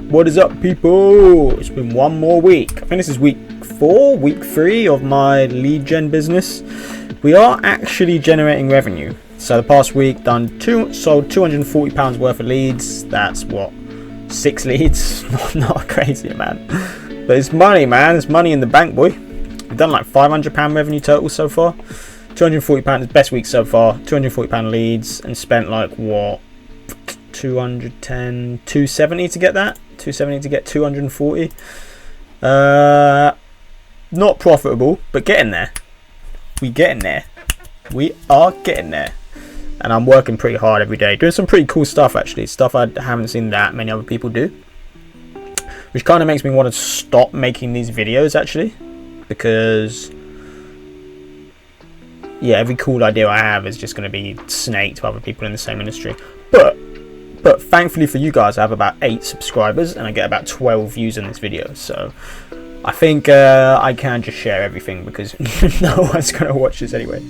What is up, people? It's been one more week. I think this is week 3 of my lead gen business. We are actually generating revenue. So the past week sold £240 worth of leads. That's what, 6 leads? Not a crazy amount, but it's money, man. It's money in the bank, boy. We've done like £500 revenue total so far. £240 is best week so far. £240 leads, and spent like what, 270 to get that. 270 to get 240. Not profitable, but getting there. We are getting there. And I'm working pretty hard every day, doing some pretty cool stuff actually. Stuff I haven't seen that many other people do, which kind of makes me want to stop making these videos actually, because yeah, every cool idea I have is just going to be snake to other people in the same industry. But thankfully for you guys, I have about 8 subscribers and I get about 12 views in this video. So I think I can just share everything because no one's going to watch this anyway.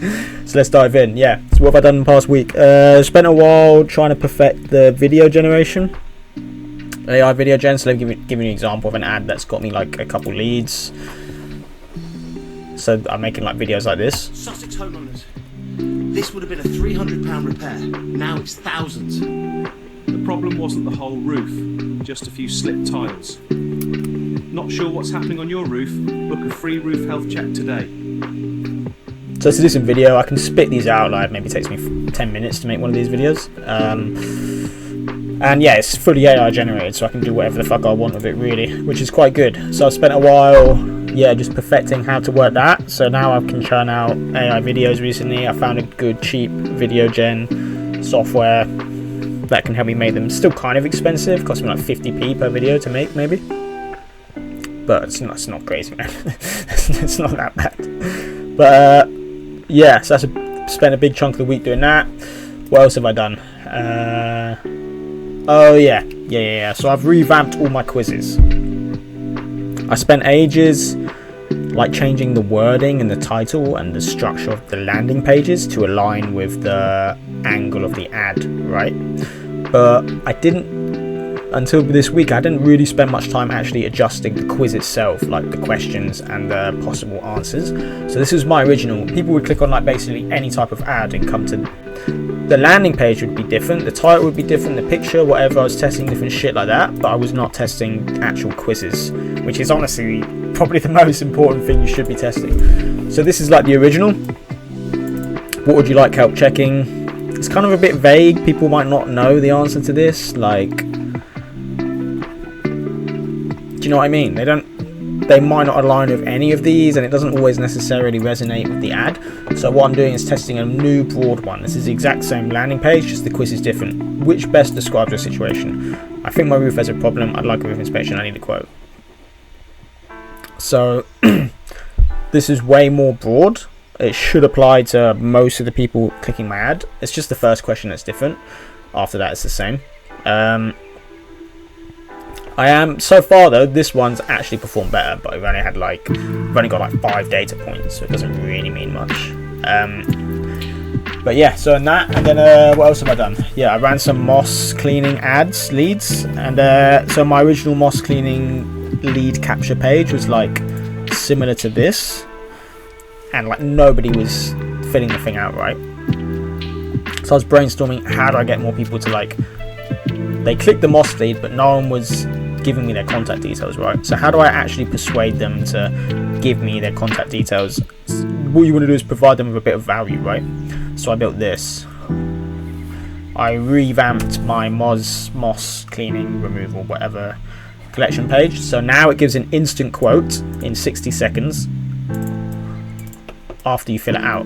So let's dive in. Yeah, so what have I done in the past week? Spent a while trying to perfect the video generation. AI video gen. So let me give you an example of an ad that's got me like a couple leads. So I'm making like videos like this. Sussex homeowners. This would have been a £300 repair. Now it's thousands. The problem wasn't the whole roof, just a few slipped tiles. Not sure what's happening on your roof? Book a free roof health check today. So to do some video, I can spit these out. Like maybe it takes me 10 minutes to make one of these videos. And yeah, it's fully AI generated, so I can do whatever the fuck I want with it really, which is quite good. So I've spent a while, yeah, just perfecting how to work that. So now I can churn out AI videos recently. I found a good cheap video gen software that can help me make them. Still kind of expensive, cost me like 50p per video to make maybe, but it's not crazy, man. It's not that bad. But yeah, so spent a big chunk of the week doing that. What else have I done? Oh yeah. So I've revamped all my quizzes. I spent ages like changing the wording and the title and the structure of the landing pages to align with the angle of the ad, right? But I didn't, until this week, I didn't really spend much time actually adjusting the quiz itself, like the questions and the possible answers. So this is my original. People would click on like basically any type of ad and come to the landing page would be different, the title would be different, the picture, whatever. I was testing different shit like that, but I was not testing actual quizzes, which is honestly probably the most important thing you should be testing. So this is like the original. What would you like help checking? It's kind of a bit vague. People might not know the answer to this. Like, do you know what I mean? They might not align with any of these, and it doesn't always necessarily resonate with the ad. So what I'm doing is testing a new broad one. This is the exact same landing page, just the quiz is different. Which best describes your situation? I think my roof has a problem. I'd like a roof inspection. I need a quote. So this is way more broad. It should apply to most of the people clicking my ad. It's just the first question that's different. After that, it's the same. So far though, this one's actually performed better, but I've only got like 5 data points, so it doesn't really mean much. But yeah, so in that, and then what else have I done? Yeah, I ran some moss cleaning leads, and so my original moss cleaning lead capture page was like similar to this, and like nobody was filling the thing out right. So I was brainstorming, how do I get more people to like, they clicked the moss lead, but no one was giving me their contact details, right? So how do I actually persuade them to give me their contact details? What you want to do is provide them with a bit of value, right? So I built this. I revamped my moss cleaning, removal, whatever collection page. So now it gives an instant quote in 60 seconds after you fill it out.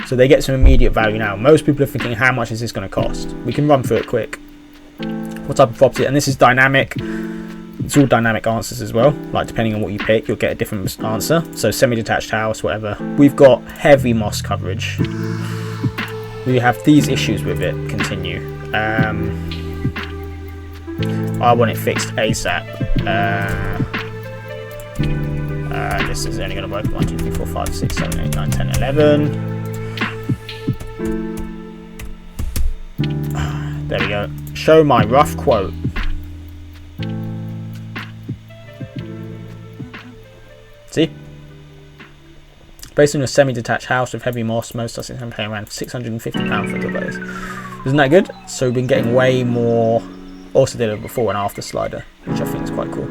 So they get some immediate value now. Most people are thinking, how much is this going to cost? We can run through it quick. What type of property? And this is dynamic. It's all dynamic answers as well. Like depending on what you pick, you'll get a different answer. So semi-detached house, whatever. We've got heavy moss coverage. We have these issues with it. Continue. I want it fixed ASAP. This is only going to work 1, 2, 3, 4, 5, 6, 7, 8, 9, 10, 11. There we go. Show my rough quote. See? Based on a semi-detached house with heavy moss, most Sussex are paying around £650 for a job like this. Isn't that good? So we've been getting way more. Also did a before and after slider, which I think is quite cool.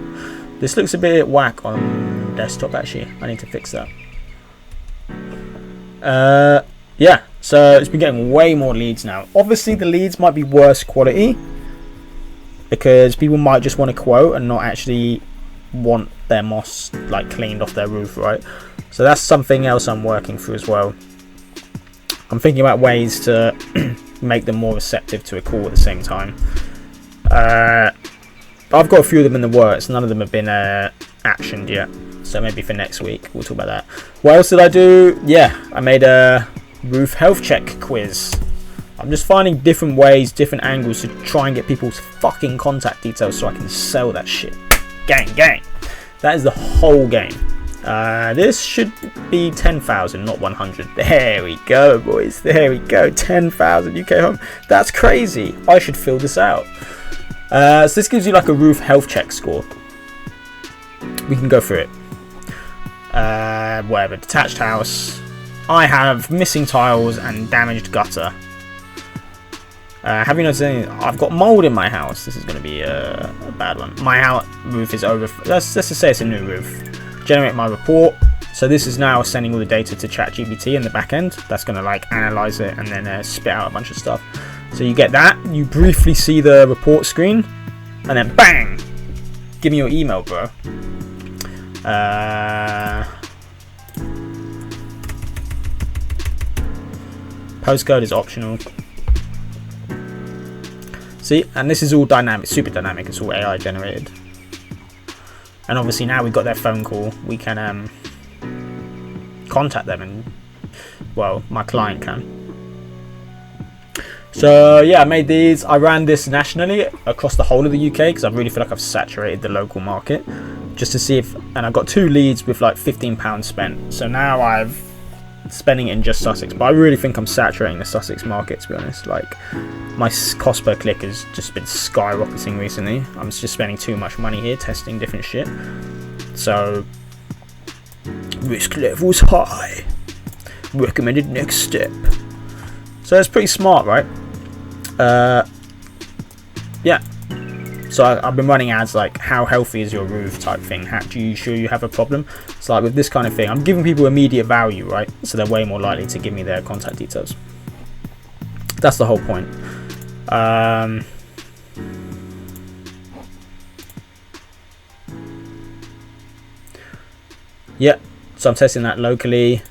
This looks a bit whack on desktop actually. I need to fix that. Yeah, so it's been getting way more leads now. Obviously the leads might be worse quality because people might just want a quote and not actually want their moss like cleaned off their roof, right? So that's something else I'm working through as well. I'm thinking about ways to make them more receptive to a call at the same time. I've got a few of them in the works. None of them have been actioned yet. So maybe for next week we'll talk about that. What else did I do? Yeah, I made a roof health check quiz. I'm just finding different ways, different angles to try and get people's fucking contact details so I can sell that shit. Gang, gang. That is the whole game. This should be 10,000, not 100. There we go, boys. There we go. 10,000 UK home. That's crazy. I should fill this out. So this gives you like a roof health check score. We can go through it. Whatever. Detached house. I have missing tiles and damaged gutter. Have you noticed anything? I've got mold in my house. This is going to be a bad one. My house roof is over. Let's just say it's a new roof. Generate my report. So this is now sending all the data to ChatGPT in the back end. That's going to like analyze it and then spit out a bunch of stuff. So you get that. You briefly see the report screen, and then bang! Give me your email, bro. Postcode is optional. See, and this is all dynamic, super dynamic. It's all AI generated. And obviously now we've got their phone call, we can contact them, and well, my client can. So yeah, I made these. I ran this nationally across the whole of the UK because I really feel like I've saturated the local market, just to see if. And I've got 2 leads with like £15 spent. So now I've spending it in just Sussex, but I really think I'm saturating the Sussex market, to be honest. Like my cost per click has just been skyrocketing recently. I'm just spending too much money here testing different shit, so risk levels high. Recommended next step. So it's pretty smart, right? Yeah. So I've been running ads like, how healthy is your roof type thing. Do you sure you have a problem? It's like with this kind of thing, I'm giving people immediate value, right? So they're way more likely to give me their contact details. That's the whole point. Yeah, so I'm testing that locally.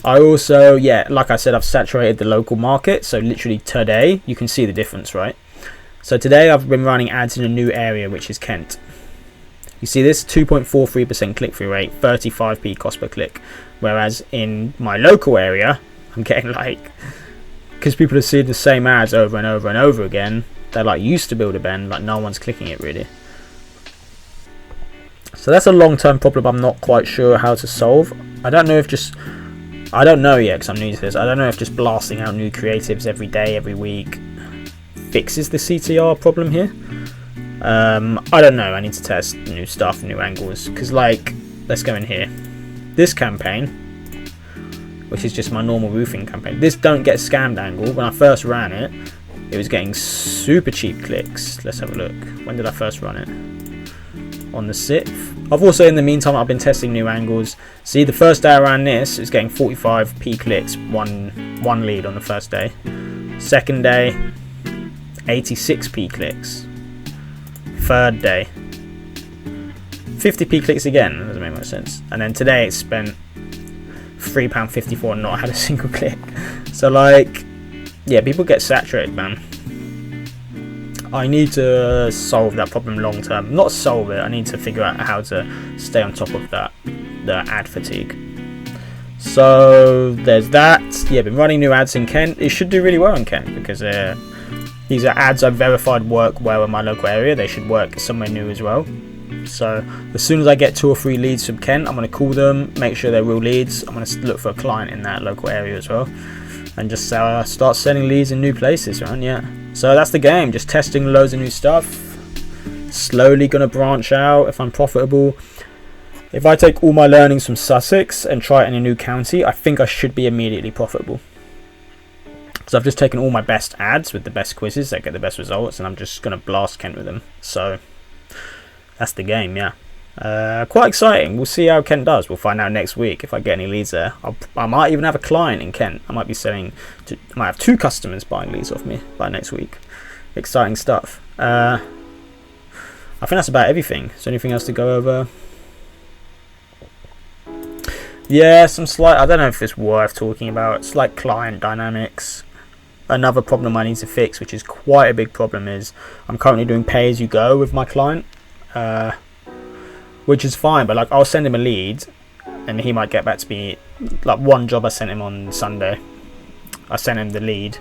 I also, yeah, like I said, I've saturated the local market. So literally today, you can see the difference, right? So today I've been running ads in a new area, which is Kent. You see this 2.43% click-through rate, 35p cost per click. Whereas in my local area, I'm getting like, because people have seen the same ads over and over and over again, they're like used to Builder Ben, like no one's clicking it really. So that's a long-term problem I'm not quite sure how to solve. I don't know yet because I'm new to this. I don't know if just blasting out new creatives every day, every week fixes the CTR problem here. I don't know. I need to test new stuff, new angles. Because like, let's go in here. This campaign, which is just my normal roofing campaign. This don't get scammed angle. When I first ran it, it was getting super cheap clicks. Let's have a look. When did I first run it? On the 6th. I've also, in the meantime, I've been testing new angles. See, the first day I ran this, it's getting 45p clicks, one lead on the first day. Second day, 86p clicks. Third day, 50p clicks again. That doesn't make much sense. And then today it spent £3.54 and not had a single click. So like, yeah, people get saturated, man. I need to solve that problem long term. Not solve it, I need to figure out how to stay on top of that, the ad fatigue. So there's that. Yeah, been running new ads in Kent. It should do really well in Kent because these are ads I've verified work well in my local area. They should work somewhere new as well. So as soon as I get 2 or 3 leads from Kent, I'm going to call them, make sure they're real leads. I'm going to look for a client in that local area as well, and just start sending leads in new places, right? Yeah. So that's the game. Just testing loads of new stuff. Slowly going to branch out if I'm profitable. If I take all my learnings from Sussex and try it in a new county, I think I should be immediately profitable. So I've just taken all my best ads with the best quizzes that get the best results, and I'm just going to blast Kent with them. So that's the game, yeah. Quite exciting. We'll see how Kent does. We'll find out next week if I get any leads there. I might even have a client in Kent. I might be selling to, I might have 2 customers buying leads off me by next week. Exciting stuff. I think that's about everything. Is there anything else to go over? Yeah, some slight, I don't know if it's worth talking about. It's like client dynamics. Another problem I need to fix, which is quite a big problem, is I'm currently doing pay-as-you-go with my client, which is fine, but like I'll send him a lead and he might get back to me. Like one job I sent him on Sunday, I sent him the lead,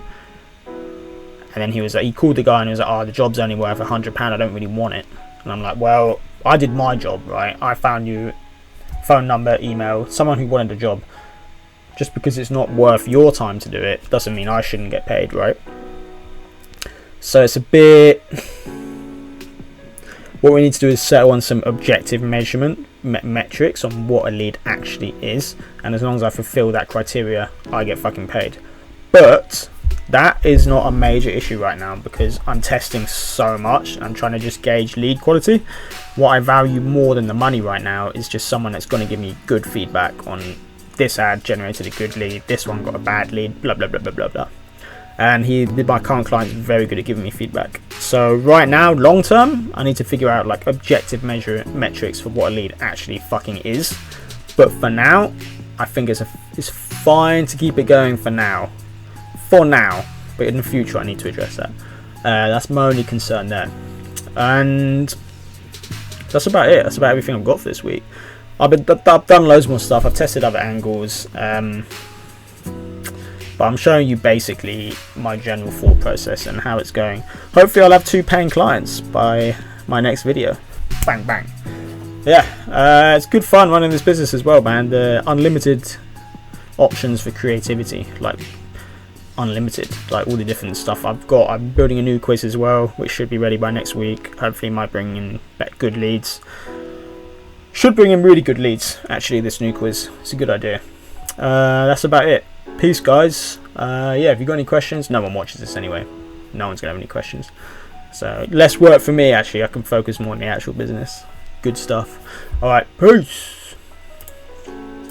and then he called the guy and he was like, oh, the job's only worth £100, I don't really want it. And I'm like, well, I did my job, right? I found you phone number, email, someone who wanted the job. Just because it's not worth your time to do it doesn't mean I shouldn't get paid, right? So it's a bit... What we need to do is settle on some objective measurement metrics on what a lead actually is, and as long as I fulfill that criteria, I get fucking paid. But that is not a major issue right now because I'm testing so much. I'm trying to just gauge lead quality. What I value more than the money right now is just someone that's going to give me good feedback on this ad generated a good lead, this one got a bad lead, blah blah blah blah blah blah. And my current client is very good at giving me feedback. So right now, long term, I need to figure out like objective metrics for what a lead actually fucking is. But for now, I think it's fine to keep it going for now. For now, but in the future, I need to address that. That's my only concern there. And that's about it. That's about everything I've got for this week. I've done loads more stuff. I've tested other angles, but I'm showing you basically my general thought process and how it's going. Hopefully I'll have 2 paying clients by my next video. Bang bang. Yeah, it's good fun running this business as well, man. The unlimited options for creativity, like unlimited, like all the different stuff I've got. I'm building a new quiz as well, which should be ready by next week. Hopefully might bring in good leads. Should bring in really good leads, actually, this new quiz. It's a good idea. That's about it. Peace, guys. Yeah, if you've got any questions, no one watches this anyway. No one's going to have any questions. So, less work for me, actually. I can focus more on the actual business. Good stuff. Alright, peace.